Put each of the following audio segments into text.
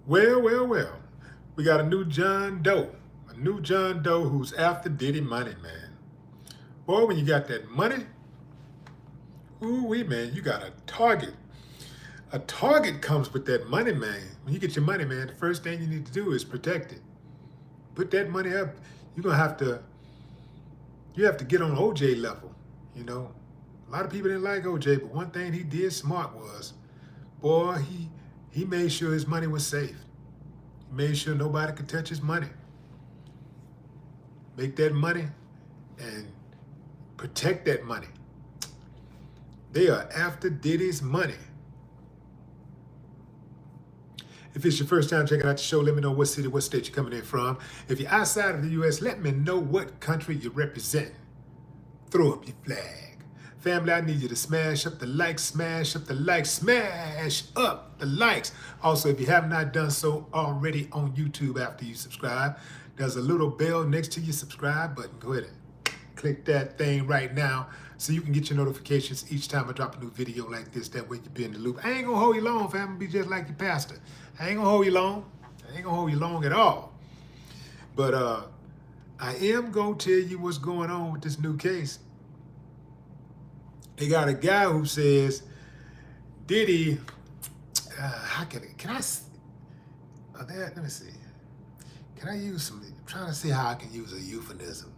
Well, well, well. We got a new John Doe. A new John Doe who's after Diddy money, man. Boy, when you got that money, ooh-wee, man, you got a target. A target comes with that money, man. When you get your money, man, the first thing you need to do is protect it. Put that money up. You're gonna have to, you have to get on OJ level, you know. A lot of people didn't like OJ, but one thing he did smart was, boy, he made sure his money was safe. He made sure nobody could touch his money. Make that money and protect that money. They are after Diddy's money. If it's your first time checking out the show, let me know what city, what state you're coming in from. If you're outside of the U.S., let me know what country you represent. Throw up your flag. Family, I need you to smash up the likes, smash up the likes, smash up the likes. Also, if you have not done so already on YouTube after you subscribe, there's a little bell next to your subscribe button. Go ahead and click that thing right now so you can get your notifications each time I drop a new video like this. That way you'll be in the loop. I ain't gonna hold you long, family. Be just like your pastor. I ain't gonna hold you long. I ain't gonna hold you long at all. But I am gonna tell you what's going on with this new case. They got a guy who says Diddy, let me see. Can I use some, I'm trying to see how I can use a euphemism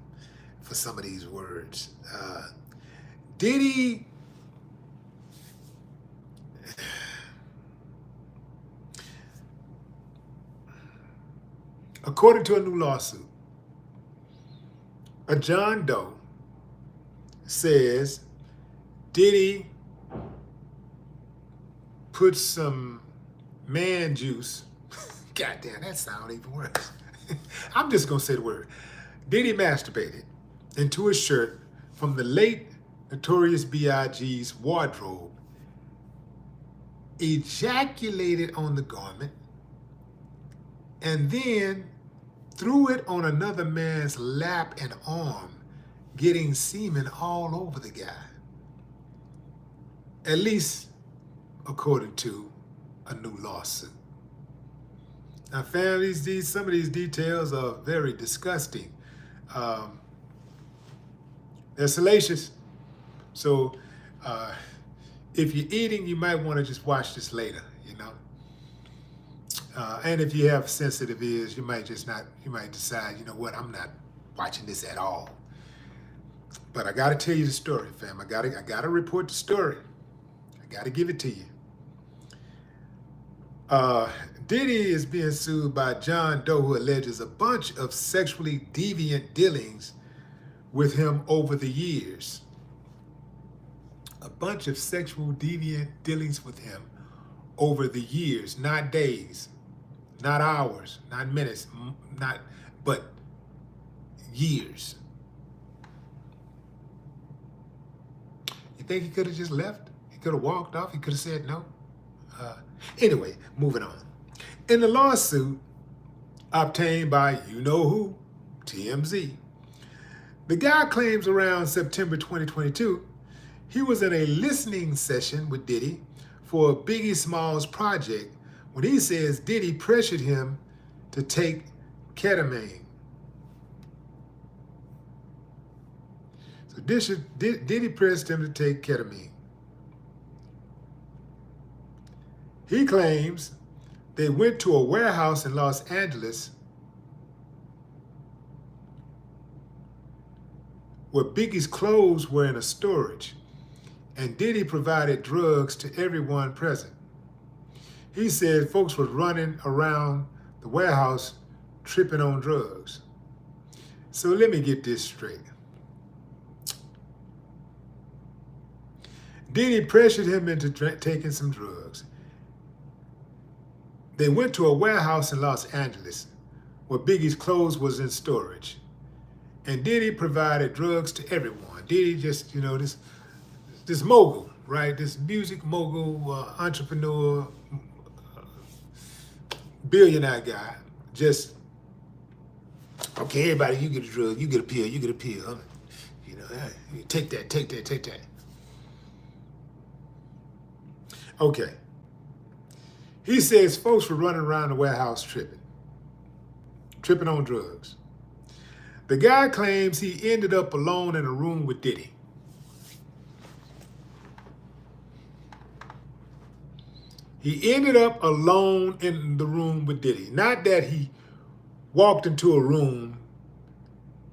for some of these words. Diddy, according to a new lawsuit, a John Doe says Diddy put some man juice, goddamn, that sounds even worse. I'm just gonna say the word. Diddy masturbated into a shirt from the late Notorious B.I.G.'s wardrobe, ejaculated on the garment, and then threw it on another man's lap and arm, getting semen all over the guy. At least according to a new lawsuit. Now, family, some of these details are very disgusting. They're salacious. So if you're eating, you might want to just watch this later, you know. And if you have sensitive ears, you might decide, you know what, I'm not watching this at all. But I got to tell you the story, fam. I got to report the story. I got to give it to you. Diddy is being sued by John Doe, who alleges a bunch of sexually deviant dealings with him over the years. A bunch of sexual deviant dealings with him over the years, not days, not hours, not minutes, but years. You think he could have just left? He could have walked off? He could have said no? Anyway, moving on. In the lawsuit obtained by you-know-who, TMZ, the guy claims around September 2022, he was in a listening session with Diddy for Biggie Smalls' project when he says Diddy pressured him to take ketamine. So Diddy pressed him to take ketamine. He claims they went to a warehouse in Los Angeles where Biggie's clothes were in a storage, and Diddy provided drugs to everyone present. He said folks were running around the warehouse tripping on drugs. So let me get this straight. Diddy pressured him into taking some drugs. They went to a warehouse in Los Angeles where Biggie's clothes was in storage. And Diddy provided drugs to everyone. Diddy just, you know, this mogul, right? This music mogul, entrepreneur, billionaire guy. Just, okay, everybody, you get a drug, you get a pill, you get a pill. You know, take that, take that, take that. Okay. He says folks were running around the warehouse tripping on drugs. The guy claims he ended up alone in a room with Diddy. He ended up alone in the room with Diddy. Not that he walked into a room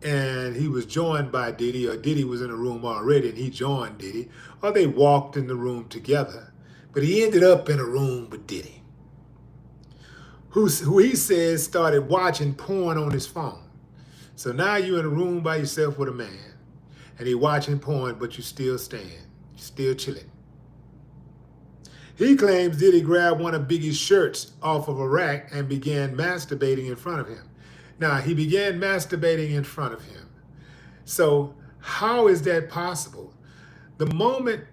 and he was joined by Diddy, or Diddy was in a room already and he joined Diddy, or they walked in the room together. But he ended up in a room with Diddy, who he says started watching porn on his phone. So now you're in a room by yourself with a man, and he watching porn, but you still staying, you still chilling. He claims Diddy grabbed one of Biggie's shirts off of a rack and began masturbating in front of him. Now, he began masturbating in front of him. So how is that possible? The moment,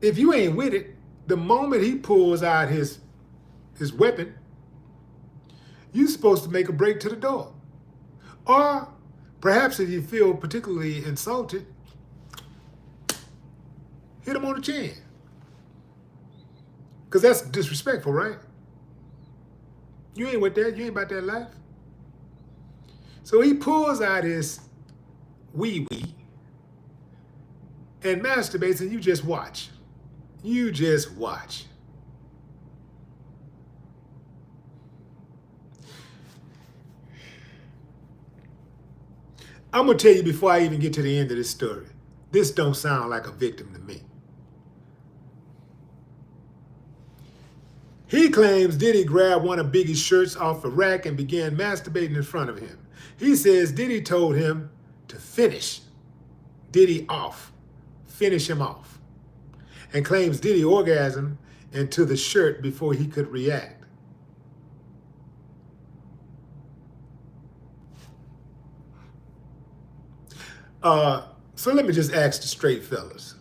if you ain't with it, the moment he pulls out his weapon, you're supposed to make a break to the door. Or perhaps if you feel particularly insulted, hit him on the chin. Because that's disrespectful, right? You ain't with that. You ain't about that life. So he pulls out his wee-wee and masturbates, and you just watch. You just watch. I'm going to tell you before I even get to the end of this story, this don't sound like a victim to me. He claims Diddy grabbed one of Biggie's shirts off a rack and began masturbating in front of him. He says Diddy told him to finish Diddy off, finish him off, and claims Diddy orgasmed into the shirt before he could react. So let me just ask the straight fellas.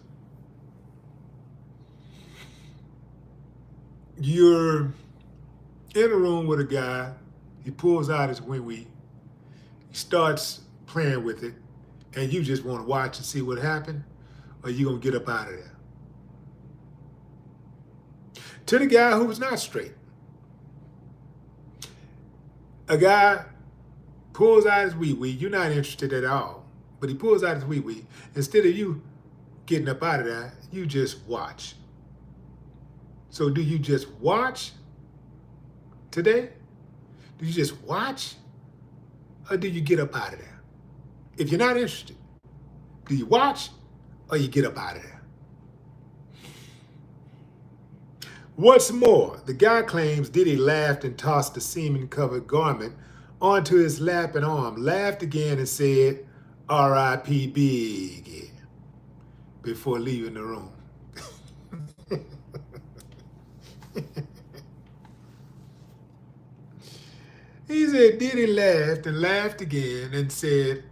You're in a room with a guy, he pulls out his wee-wee, he starts playing with it, and you just want to watch and see what happened, or you gonna get up out of there? To the guy who was not straight. A guy pulls out his wee-wee, you're not interested at all, but he pulls out his wee-wee. Instead of you getting up out of there, you just watch. So do you just watch today? Do you just watch? Or do you get up out of there? If you're not interested, do you watch or you get up out of there? What's more, the guy claims Diddy laughed and tossed the semen-covered garment onto his lap and arm, laughed again and said, R.I.P. Biggie, before leaving the room. He said Diddy laughed and laughed again and said,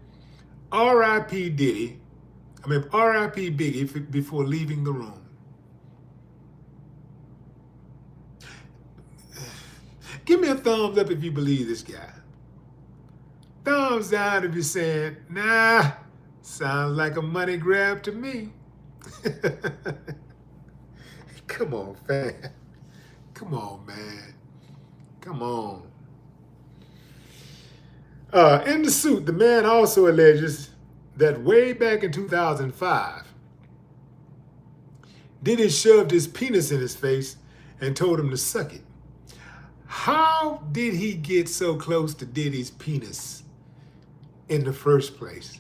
R.I.P. R.I.P. Biggie before leaving the room. Give me a thumbs up if you believe this guy. Thumbs down if you're saying, nah, sounds like a money grab to me. Come on, fam. Come on, man. Come on. In the suit, the man also alleges that way back in 2005, Diddy shoved his penis in his face and told him to suck it. How did he get so close to Diddy's penis in the first place?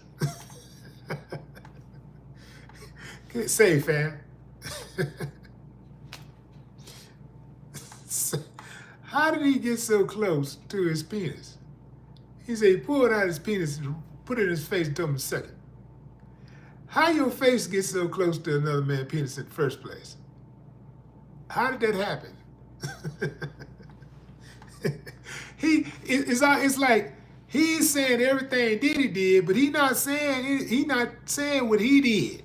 Say, fam. How did he get so close to his penis? He said he pulled out his penis, put it in his face, and told him to suck it. How your face get so close to another man's penis in the first place? How did that happen? It's like he's saying everything Diddy did, but he's not saying what he did.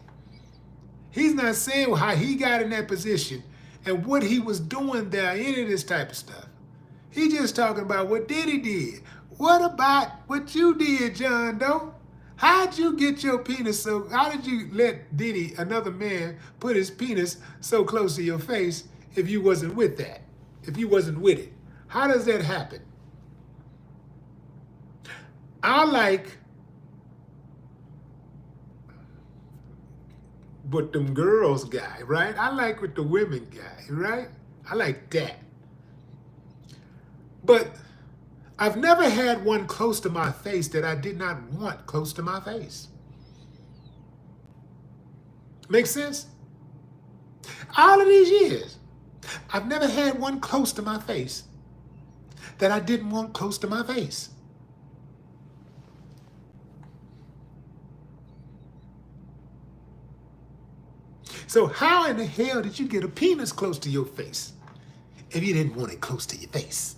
He's not saying how he got in that position and what he was doing there, any of this type of stuff. He's just talking about what Diddy did. What about what you did, John Doe? How'd you get your penis how did you let Diddy, another man, put his penis so close to your face if you wasn't with that, if you wasn't with it? How does that happen? I like what them girls got, right? I like what the women got, right? I like that. But I've never had one close to my face that I did not want close to my face. Make sense? All of these years, I've never had one close to my face that I didn't want close to my face. So how in the hell did you get a penis close to your face if you didn't want it close to your face?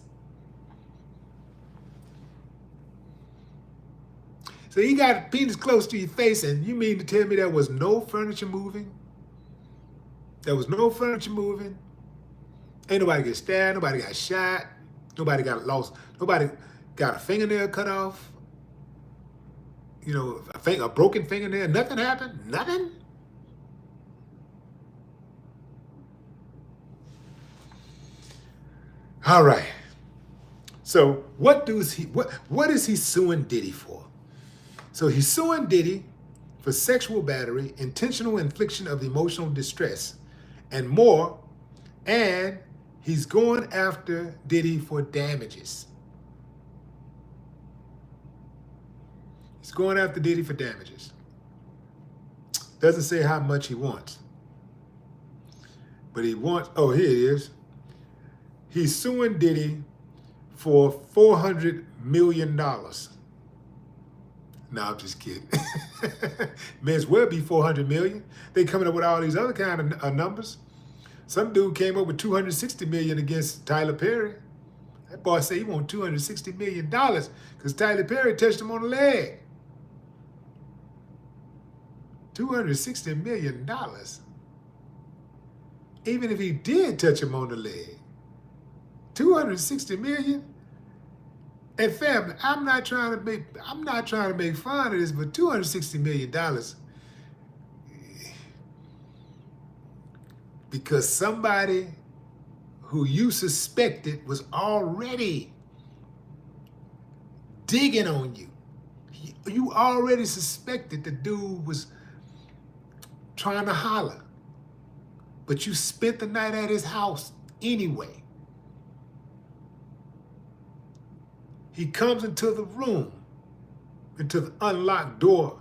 So you got a penis close to your face, and you mean to tell me there was no furniture moving? There was no furniture moving. Ain't nobody get stabbed, nobody got shot, nobody got lost, nobody got a fingernail cut off, you know, a broken fingernail, nothing happened, nothing? All right. So what is he suing Diddy for? So he's suing Diddy for sexual battery, intentional infliction of emotional distress, and more, and he's going after Diddy for damages. He's going after Diddy for damages. Doesn't say how much he wants. But he wants, oh, here it is. He's suing Diddy for $400 million. No, I'm just kidding. May as well be 400 million. They coming up with all these other kind of numbers. Some dude came up with 260 million against Tyler Perry. That boy said he want $260 million because Tyler Perry touched him on the leg. $260 million. Even if he did touch him on the leg. 260 million? And family, I'm not trying to make fun of this, but $260 million because somebody who you suspected was already digging on you. You already suspected the dude was trying to holler, but you spent the night at his house anyway. He comes into the room, into the unlocked door.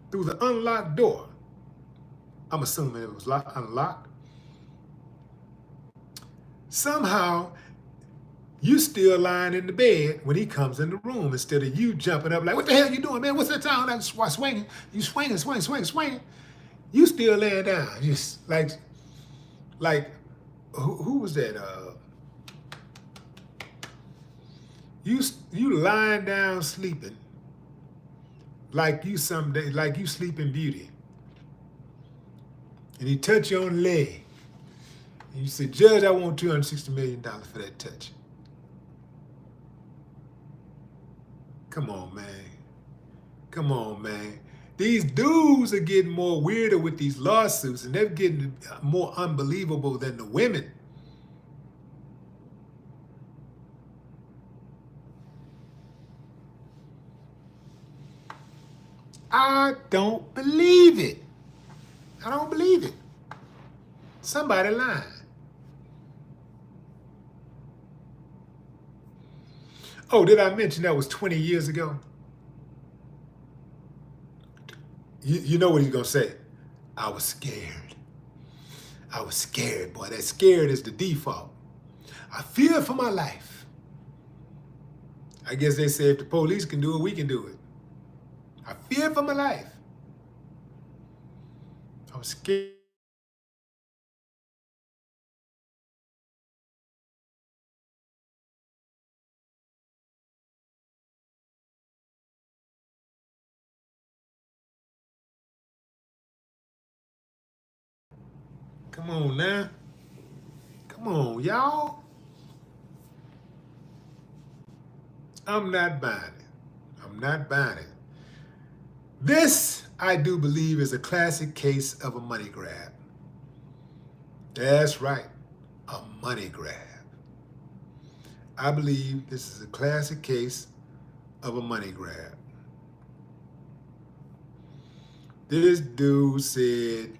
Through the unlocked door. I'm assuming it was unlocked. Somehow, you still lying in the bed when he comes in the room instead of you jumping up like, what the hell you doing, man? What's that sound? Like swinging. You swinging. You still laying down. Just like who was that? You lying down sleeping like you Sleeping Beauty. And he touch you on the leg. And you say, Judge, I want $260 million for that touch. Come on, man. Come on, man. These dudes are getting more weirder with these lawsuits, and they're getting more unbelievable than the women. I don't believe it. I don't believe it. Somebody lying. Oh, did I mention that was 20 years ago? You know what he's going to say. I was scared. I was scared, boy. That scared is the default. I fear for my life. I guess they say if the police can do it, we can do it. I fear for my life. I was scared. Come on now. Come on, y'all. I'm not buying it. I'm not buying it. This, I do believe, is a classic case of a money grab. That's right, a money grab. I believe this is a classic case of a money grab. This dude said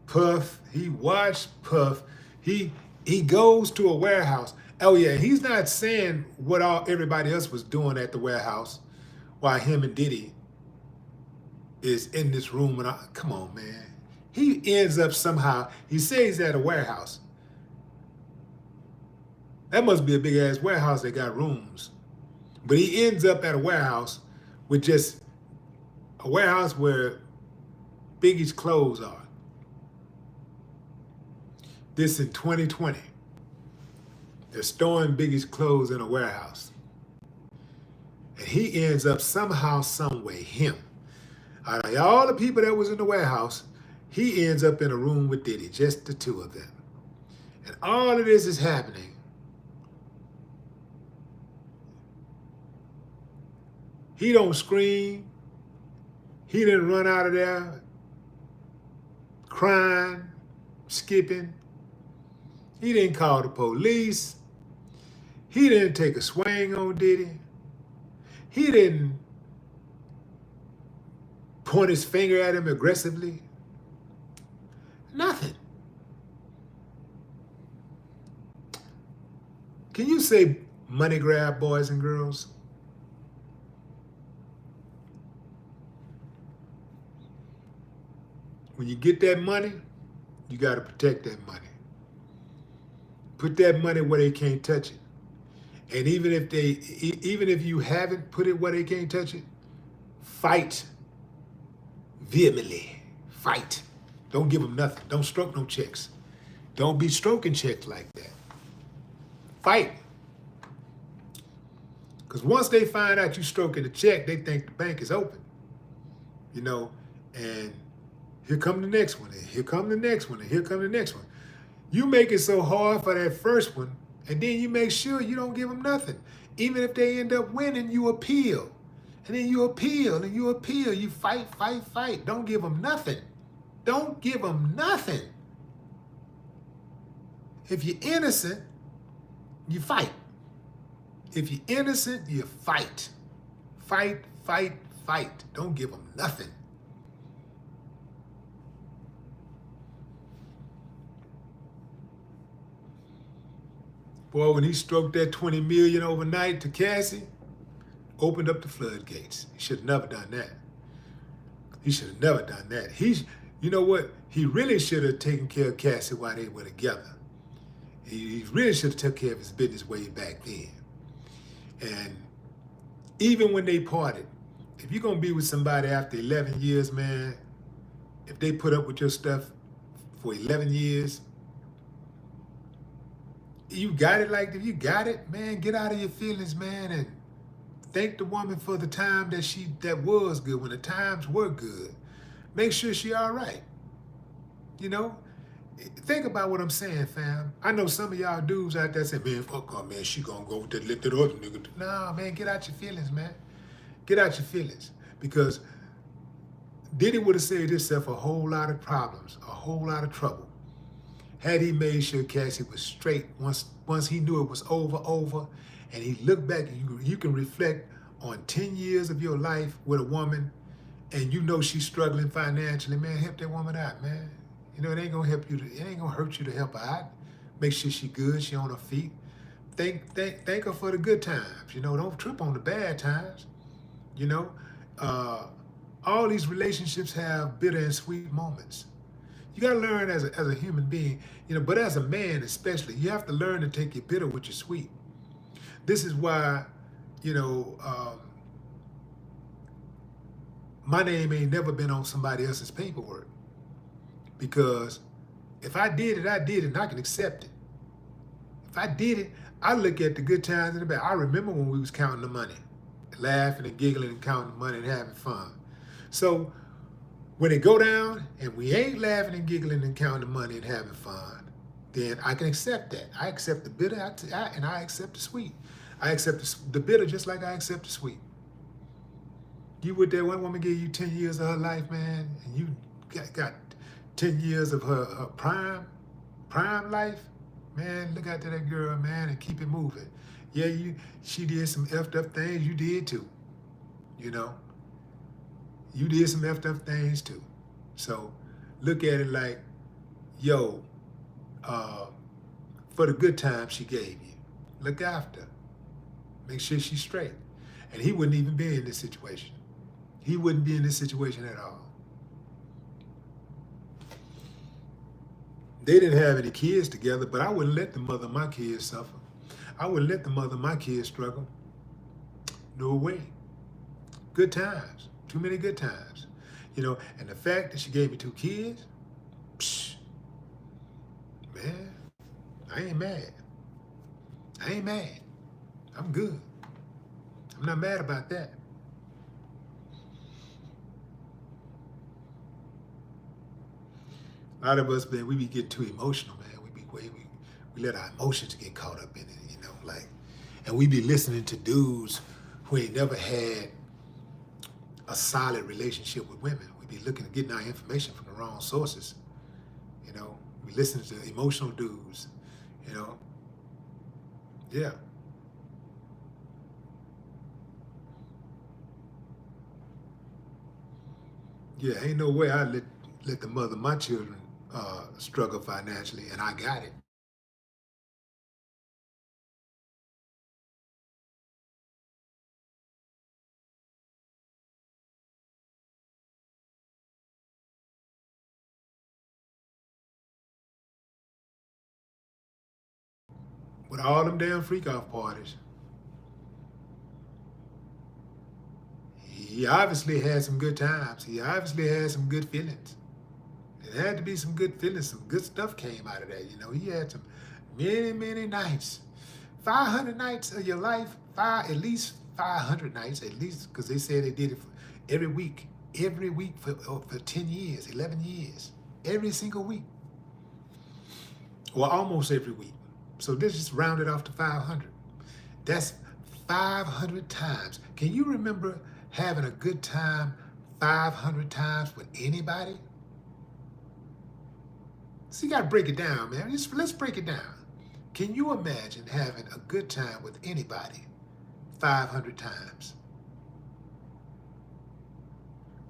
Puff, he watched Puff, he goes to a warehouse. Oh yeah, he's not saying what everybody else was doing at the warehouse while him and Diddy is in this room. And come on, man. He ends up somehow, he says he's at a warehouse. That must be a big ass warehouse that got rooms. But he ends up at a warehouse with just a warehouse where Biggie's clothes are. This in 2020. They're storing Biggie's clothes in a warehouse. And he ends up somehow, some way, him. Out of all the people that was in the warehouse, he ends up in a room with Diddy, just the two of them. And all of this is happening. He don't scream. He didn't run out of there crying, skipping. He didn't call the police. He didn't take a swing on Diddy. He didn't point his finger at him aggressively. Nothing. Can you say money grab, boys and girls? When you get that money, you got to protect that money. Put that money where they can't touch it. And even if you haven't put it where they can't touch it, fight vehemently. Fight. Don't give them nothing. Don't stroke no checks. Don't be stroking checks like that. Fight. Because once they find out you stroking the check, they think the bank is open. You know, and here come the next one, and here come the next one, and here come the next one. You make it so hard for that first one, and then you make sure you don't give them nothing. Even if they end up winning, you appeal. And then you appeal, and you appeal. You fight, fight, fight. Don't give them nothing. Don't give them nothing. If you're innocent, you fight. If you're innocent, you fight. Fight, fight, fight. Don't give them nothing. Boy, when he stroked that $20 million overnight to Cassie, opened up the floodgates. He should have never done that. He should have never done that. You know what? He really should have taken care of Cassie while they were together. He really should have took care of his business way back then. And even when they parted, if you're going to be with somebody after 11 years, man, if they put up with your stuff for 11 years, you got it like, if you got it, man, get out of your feelings, man, and thank the woman for the time that was good, when the times were good. Make sure she all right. You know? Think about what I'm saying, fam. I know some of y'all dudes out there say, man, fuck her, man, she gonna go with that lifted other nigga. Nah, man, get out your feelings, man. Get out your feelings. Because Diddy would have saved himself a whole lot of problems, a whole lot of trouble, had he made sure Cassie was straight once he knew it was over, and he looked back, and you can reflect on 10 years of your life with a woman, and you know she's struggling financially, man, help that woman out, man. You know, it ain't gonna help you, it ain't gonna hurt you to help her out. Make sure she good, she on her feet. Thank her for the good times, you know, don't trip on the bad times, you know. All these relationships have bitter and sweet moments. You got to learn as a human being, you know, but as a man especially, you have to learn to take your bitter with your sweet. This is why, you know, my name ain't never been on somebody else's paperwork. Because if I did it, I did it, and I can accept it. If I did it, I look at the good times and the bad. I remember when we was counting the money, laughing and giggling and counting the money and having fun. So when it go down and we ain't laughing and giggling and counting the money and having fun, then I can accept that. I accept the bitter and I accept the sweet. I accept the bitter just like I accept the sweet. You with that one woman gave you 10 years of her life, man, and you got 10 years of her prime, prime life, man, look after that girl, man, and keep it moving. Yeah, she did some effed up things. You did too. You know, you did some effed up things too. So look at it like, yo, uh, for the good time she gave you, look after her. Make sure she's straight. And he wouldn't even be in this situation. He wouldn't be in this situation at all. They didn't have any kids together, but I wouldn't let the mother of my kids suffer. I wouldn't let the mother of my kids struggle. No way. Good times. Too many good times. You know, and the fact that she gave me 2 kids, psh, man, I ain't mad. I ain't mad. I'm good. I'm not mad about that. A lot of us, man, we be getting too emotional, man. We let our emotions get caught up in it, you know, like, and we be listening to dudes who ain't never had a solid relationship with women. We be getting our information from the wrong sources, you know. We listen to emotional dudes, you know. Yeah. Yeah, ain't no way I let the mother of my children struggle financially, and I got it. With all them damn freak-off parties, he obviously had some good times. He obviously had some good feelings. It had to be some good feelings. Some good stuff came out of that. You know, he had some many nights. 500 nights of your life, at least 500 nights, at least, because they said they did it every week for 10 years, 11 years, every single week, or almost every week. So this just rounded off to 500. That's 500 times. Can you remember having a good time 500 times with anybody? So you got to break it down, man. Let's break it down. Can you imagine having a good time with anybody 500 times?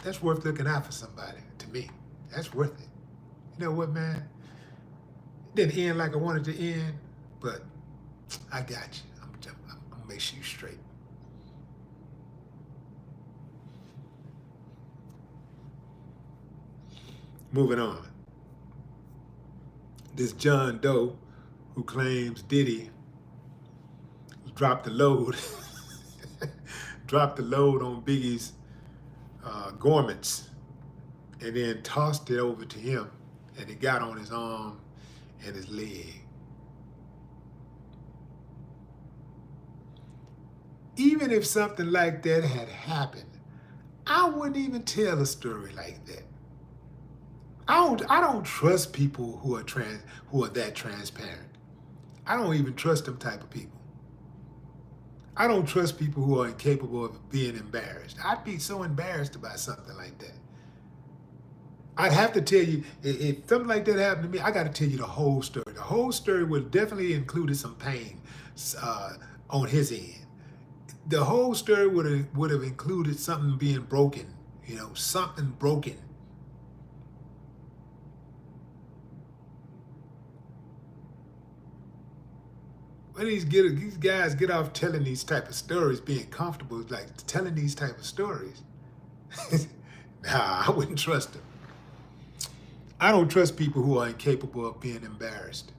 That's worth looking out for somebody, to me. That's worth it. You know what, man? It didn't end like I wanted to end, but I got you. I'm gonna make sure you're straight. Moving on. This John Doe, who claims Diddy dropped the load, dropped the load on Biggie's garments, and then tossed it over to him, and it got on his arm and his leg. Even if something like that had happened, I wouldn't even tell a story like that. I don't trust people who are that transparent. I don't even trust them type of people. I don't trust people who are incapable of being embarrassed. I'd be so embarrassed about something like that. I'd have to tell you, if something like that happened to me, I got to tell you the whole story. The whole story would definitely included some pain on his end. The whole story would have included something being broken, you know, something broken. When these guys get off telling these type of stories, being comfortable, like telling these type of stories, nah, I wouldn't trust them. I don't trust people who are incapable of being embarrassed.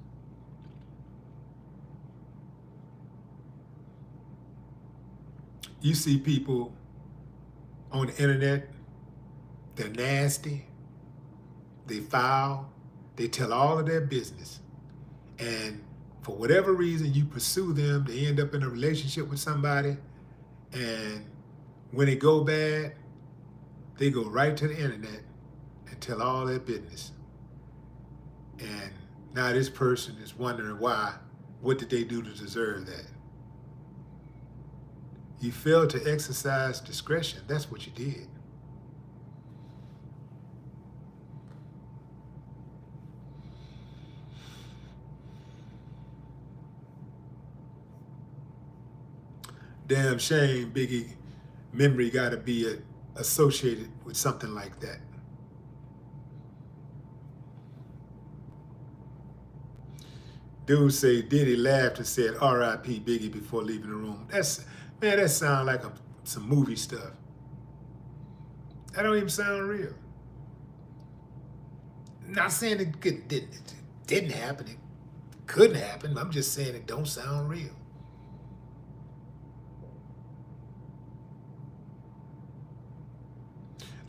You see people on the internet, they're nasty, they foul, they tell all of their business. And for whatever reason, you pursue them, they end up in a relationship with somebody, and when it go bad, they go right to the internet and tell all their business. And now this person is wondering why, what did they do to deserve that? You failed to exercise discretion. That's what you did. damn shame Biggie memory got to be associated with something like that. Dude say Diddy laughed and said R.I.P. Biggie before leaving the room. Man, that sounds like some movie stuff. That don't even sound real. Not saying it didn't happen. It couldn't happen. I'm just saying it don't sound real.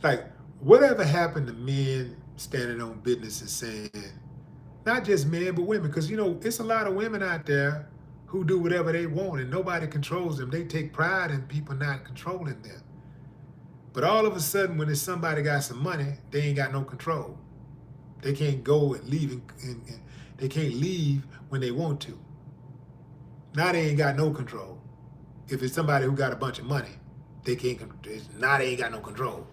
Like, whatever happened to men standing on business and saying, not just men, but women, because, you know, it's a lot of women out there who do whatever they want and nobody controls them. They take pride in people not controlling them. But all of a sudden, when it's somebody got some money, they ain't got no control. They can't go and leave, and they can't leave when they want to. Now they ain't got no control. If it's somebody who got a bunch of money, they can't. Now they ain't got no control.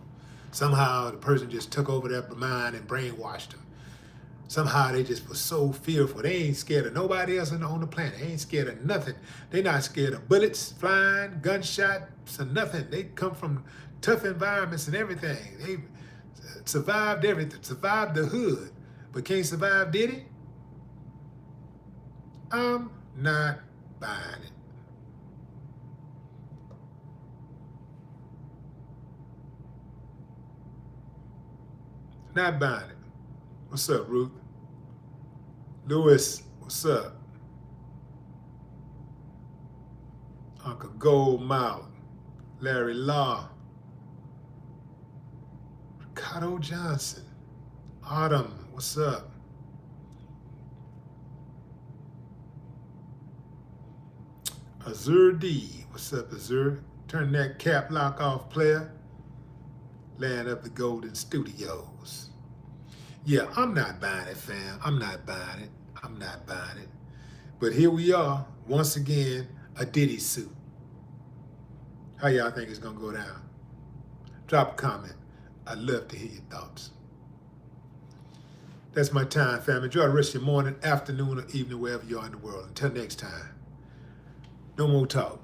Somehow the person just took over their mind and brainwashed them. Somehow they just were so fearful. They ain't scared of nobody else on the planet. They ain't scared of nothing. They not scared of bullets flying, gunshots, or nothing. They come from tough environments and everything. They survived everything, survived the hood, but can't survive Diddy? I'm not buying it. Not buying it. What's up, Ruth? Lewis, what's up? Uncle Goldmouth, Larry Law, Ricardo Johnson, Autumn, what's up? Azur D, what's up, Azur? Turn that cap lock off, player. Land of the Golden Studios. Yeah, I'm not buying it, fam. I'm not buying it. I'm not buying it. But here we are, once again, a Diddy suit. How y'all think it's gonna go down? Drop a comment. I'd love to hear your thoughts. That's my time, fam. Enjoy the rest of your morning, afternoon, or evening, wherever you are in the world. Until next time, no more talk.